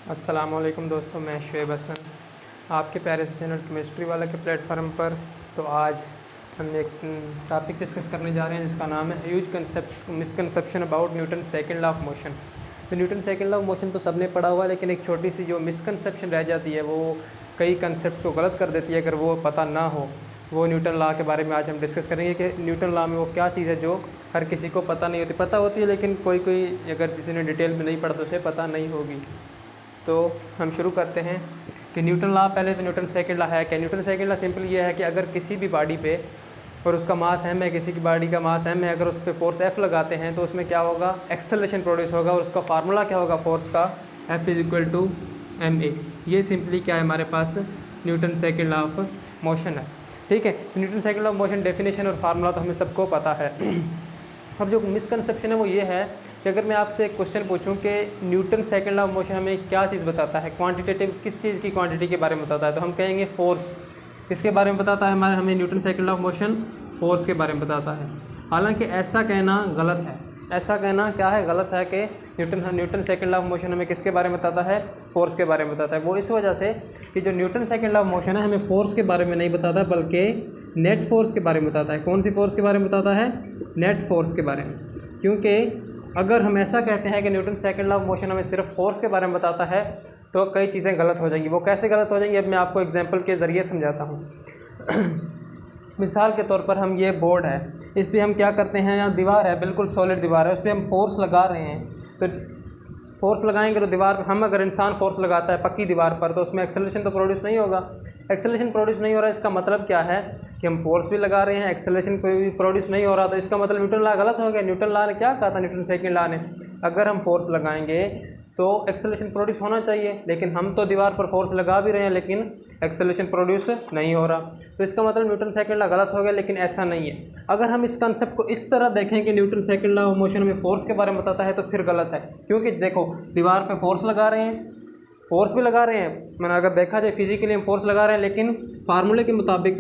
अस्सलामुअलैकुम दोस्तों, मैं शुएब हसन आपके प्यारे से चैनल केमिस्ट्री वाला के प्लेटफार्म पर। तो आज हम एक टॉपिक डिस्कस करने जा रहे हैं जिसका नाम है huge misconception about Newton second law of motion. तो Newton second law of motion तो सबने पढ़ा हुआ है, लेकिन एक छोटी सी जो मिसकंसेप्शन रह जाती है वो कई कंसेप्ट को गलत कर देती है अगर वो पता ना हो। वो न्यूटन लॉ के बारे में आज हम डिस्कस करेंगे कि न्यूटन लॉ में वो क्या चीज़ है जो हर किसी को पता नहीं होती। पता होती है लेकिन कोई अगर किसी ने डिटेल में नहीं पढ़ा तो उसे पता नहीं होगी। तो हम शुरू करते हैं कि न्यूटन लॉ, पहले तो न्यूटन सेकंड लॉ है क्या। न्यूटन सेकंड लॉ सिंपल ये है कि अगर किसी भी बॉडी पे और उसका मास एम है, किसी की बॉडी का मास एम है, अगर उस पर फोर्स एफ लगाते हैं तो उसमें क्या होगा, एक्सेलरेशन प्रोड्यूस होगा और उसका फार्मूला क्या होगा फोर्स का, F is equal to M A. ये सिंपली क्या है हमारे पास Newton second law of motion है। ठीक है, Newton second law of motion definition और फार्मूला तो हमें सबको पता है। अब जो मिसकंसेप्शन है वो ये है कि अगर मैं आपसे एक क्वेश्चन पूछूं कि Newton second law of motion हमें क्या चीज़ बताता है, क्वांटिटेटिव किस चीज़ की क्वांटिटी के बारे में बताता है, तो हम कहेंगे फोर्स। किसके बारे में बताता है हमें Newton second law of motion, force के बारे में बताता है। हालांकि ऐसा कहना गलत है। ऐसा कहना क्या है, गलत है कि Newton second law of motion हमें किसके बारे में बताता है, फोर्स के बारे में बताता है। वो इस वजह से कि जो Newton second law of motion है हमें फोर्स के बारे में नहीं बताता बल्कि नेट फोर्स के बारे में बताता है। कौन सी फोर्स के बारे में बताता है, नेट फोर्स के बारे में। क्योंकि अगर हम ऐसा कहते हैं कि Newton second law of motion हमें सिर्फ फोर्स के बारे में बताता है तो कई चीज़ें गलत हो जाएंगी। वो कैसे गलत हो जाएंगी अब मैं आपको एग्जांपल के ज़रिए समझाता हूँ। मिसाल के तौर पर हम, ये बोर्ड है, इस पर हम क्या करते हैं, यहाँ दीवार है, बिल्कुल सॉलिड दीवार है, उस पर हम फोर्स लगा रहे हैं। तो फोर्स लगाएंगे तो दीवार पर अगर इंसान फोर्स लगाता है पक्की दीवार पर तो उसमें एक्सेलरेशन तो प्रोड्यूस नहीं होगा। एक्सेलरेशन प्रोड्यूस नहीं हो रहा है, इसका मतलब क्या है कि हम फोर्स भी लगा रहे हैं, एक्सेलरेशन कोई भी प्रोड्यूस नहीं हो रहा, तो इसका मतलब न्यूटन लॉ गलत हो गया। न्यूटन लॉ ने क्या कहा था, न्यूटन सेकंड लॉ ने, अगर हम फोर्स लगाएंगे तो एक्सेलरेशन प्रोड्यूस होना चाहिए, लेकिन हम तो दीवार पर फोर्स लगा भी रहे हैं लेकिन एक्सेलरेशन प्रोड्यूस नहीं हो रहा, तो इसका मतलब न्यूटन सेकंड लॉ गलत हो गया। लेकिन ऐसा नहीं है। अगर हम इस कंसेप्ट को इस तरह देखें कि Newton second law of motion में फोर्स के बारे में बताता है तो फिर गलत है। क्योंकि देखो, दीवार पे फोर्स लगा रहे हैं, फोर्स भी लगा रहे हैं, मैंने अगर देखा जाए फिजिकली हम फोर्स लगा रहे हैं, लेकिन फार्मूले के मुताबिक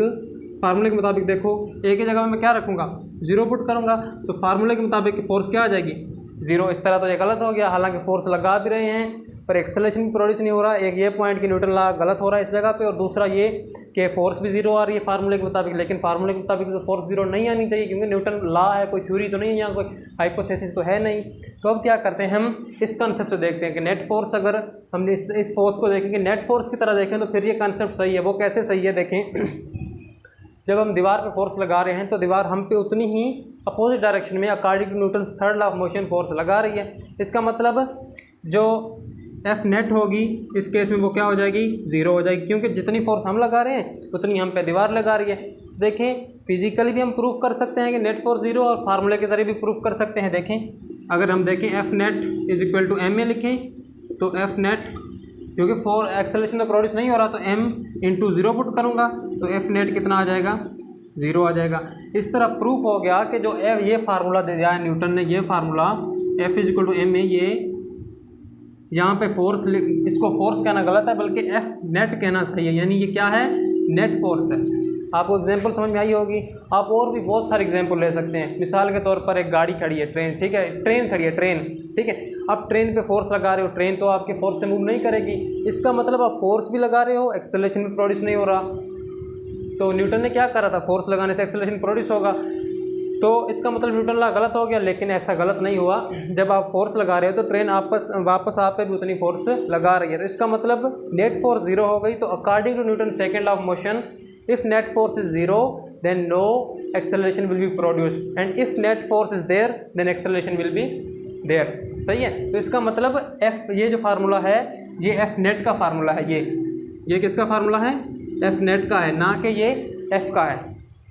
देखो, एक ही जगह में मैं क्या रखूँगा, जीरो पुट करूँगा, तो फार्मूले के मुताबिक फोर्स क्या आ जाएगी, जीरो। इस तरह तो ये गलत हो गया। हालांकि फोर्स लगा भी रहे हैं पर एक्सेलरेशन प्रोड्यूस नहीं हो रहा। एक ये पॉइंट कि न्यूटन लॉ गलत हो रहा है इस जगह पे, और दूसरा ये कि फोर्स भी जीरो आ रही है फार्मूले के मुताबिक, लेकिन फार्मूले के मुताबिक तो फोर्स जीरो नहीं आनी चाहिए क्योंकि न्यूटन लॉ है, कोई थ्योरी तो नहीं है, यहाँ कोई हाइपोथेसिस तो है नहीं। तो अब क्या करते हैं, हम इस कंसेप्ट से देखते हैं कि नेट फोर्स, अगर हम इस फोर्स को देखेंगे नेट फोर्स की तरह देखें तो फिर ये कंसेप्ट सही है। वो कैसे सही है, देखें। जब हम दीवार पे फोर्स लगा रहे हैं तो दीवार हम पे उतनी ही अपोजिट डायरेक्शन में according to Newton's third law of motion force लगा रही है। इसका मतलब जो एफ नेट होगी इस केस में वो क्या हो जाएगी, ज़ीरो हो जाएगी, क्योंकि जितनी फोर्स हम लगा रहे हैं उतनी हम पे दीवार लगा रही है। देखें, फिजिकली भी हम प्रूफ कर सकते हैं कि नेट फोर्स जीरो, और फार्मूले के ज़रिए भी प्रूफ कर सकते हैं। देखें, अगर हम देखें F net is equal to M A लिखें तो एफ नेट, क्योंकि फोर एक्सेलरेशन तो प्रोड्यूस नहीं हो रहा, तो m इंटू ज़ीरो पुट करूँगा तो एफ नेट कितना आ जाएगा, ज़ीरो आ जाएगा। इस तरह प्रूफ हो गया कि जो ये फार्मूला दिया है न्यूटन ने, ये formula f is equal to M A, ये यहाँ पे फोर्स, इसको फोर्स कहना गलत है बल्कि एफ नेट कहना सही है, यानी ये क्या है, नेट फोर्स है। आपको एग्जांपल समझ में आई होगी। आप और भी बहुत सारे एग्जांपल ले सकते हैं। मिसाल के तौर पर एक गाड़ी खड़ी है, ट्रेन, ठीक है, ट्रेन खड़ी है, ट्रेन, ठीक है, आप ट्रेन पे फोर्स लगा रहे हो, ट्रेन तो आपके फोर्स से मूव नहीं करेगी, इसका मतलब आप फोर्स भी लगा रहे हो, एक्सेलरेशन भी प्रोड्यूस नहीं हो रहा। तो न्यूटन ने क्या करा था, फोर्स लगाने से एक्सेलरेशन प्रोड्यूस होगा, तो इसका मतलब न्यूटन लॉ गलत हो गया। लेकिन ऐसा गलत नहीं हुआ। जब आप फोर्स लगा रहे हो तो ट्रेन वापस आप पे भी उतनी फोर्स लगा रही है, तो इसका मतलब नेट फोर्स जीरो हो गई। तो according to Newton second law of motion, if net force is zero then no acceleration will be produced and if net force is there then acceleration will be there। सही है। तो इसका मतलब f, ये जो फार्मूला है ये f net का फार्मूला है, ये किसका फार्मूला है, f नेट का है, ना कि ये f का है।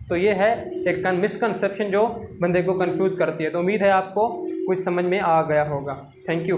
तो ये है एक मिसकंसेप्शन जो बंदे को कंफ्यूज करती है। तो उम्मीद है आपको कुछ समझ में आ गया होगा। Thank you.